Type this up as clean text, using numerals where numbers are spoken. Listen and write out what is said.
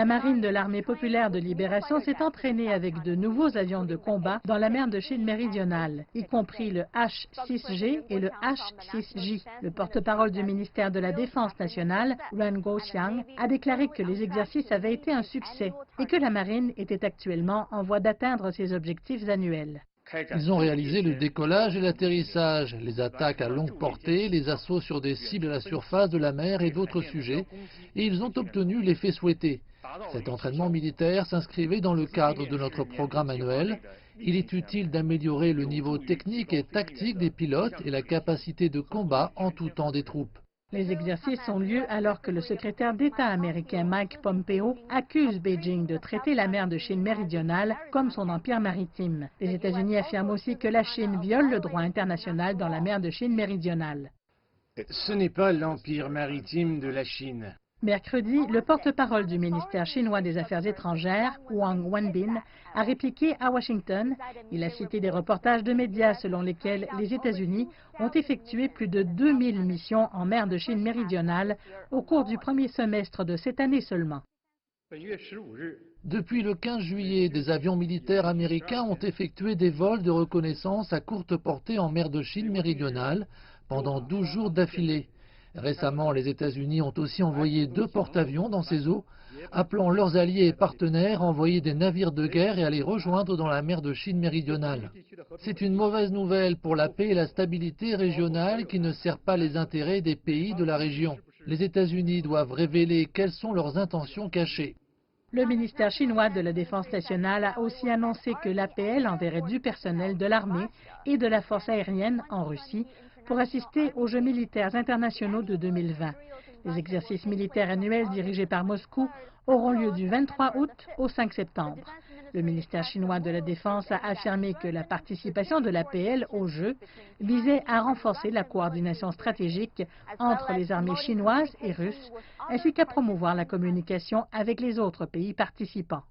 La marine de l'armée populaire de libération s'est entraînée avec de nouveaux avions de combat dans la mer de Chine méridionale, y compris le H-6G et le H-6J. Le porte-parole du ministère de la Défense nationale, Ren Guoxiang, a déclaré que les exercices avaient été un succès et que la marine était actuellement en voie d'atteindre ses objectifs annuels. Ils ont réalisé le décollage et l'atterrissage, les attaques à longue portée, les assauts sur des cibles à la surface de la mer et d'autres sujets, et ils ont obtenu l'effet souhaité. Cet entraînement militaire s'inscrivait dans le cadre de notre programme annuel. Il est utile d'améliorer le niveau technique et tactique des pilotes et la capacité de combat en tout temps des troupes. Les exercices ont lieu alors que le secrétaire d'État américain Mike Pompeo accuse Beijing de traiter la mer de Chine méridionale comme son empire maritime. Les États-Unis affirment aussi que la Chine viole le droit international dans la mer de Chine méridionale. Ce n'est pas l'empire maritime de la Chine. Mercredi, le porte-parole du ministère chinois des Affaires étrangères, Wang Wenbin, a répliqué à Washington. Il a cité des reportages de médias selon lesquels les États-Unis ont effectué plus de 2000 missions en mer de Chine méridionale au cours du premier semestre de cette année seulement. Depuis le 15 juillet, des avions militaires américains ont effectué des vols de reconnaissance à courte portée en mer de Chine méridionale pendant 12 jours d'affilée. Récemment, les États-Unis ont aussi envoyé 2 porte-avions dans ces eaux, appelant leurs alliés et partenaires à envoyer des navires de guerre et à les rejoindre dans la mer de Chine méridionale. C'est une mauvaise nouvelle pour la paix et la stabilité régionale qui ne sert pas les intérêts des pays de la région. Les États-Unis doivent révéler quelles sont leurs intentions cachées. Le ministère chinois de la Défense nationale a aussi annoncé que l'APL enverrait du personnel de l'armée et de la force aérienne en Russie pour assister aux Jeux militaires internationaux de 2020. Les exercices militaires annuels dirigés par Moscou auront lieu du 23 août au 5 septembre. Le ministère chinois de la Défense a affirmé que la participation de l'APL aux Jeux visait à renforcer la coordination stratégique entre les armées chinoises et russes, ainsi qu'à promouvoir la communication avec les autres pays participants.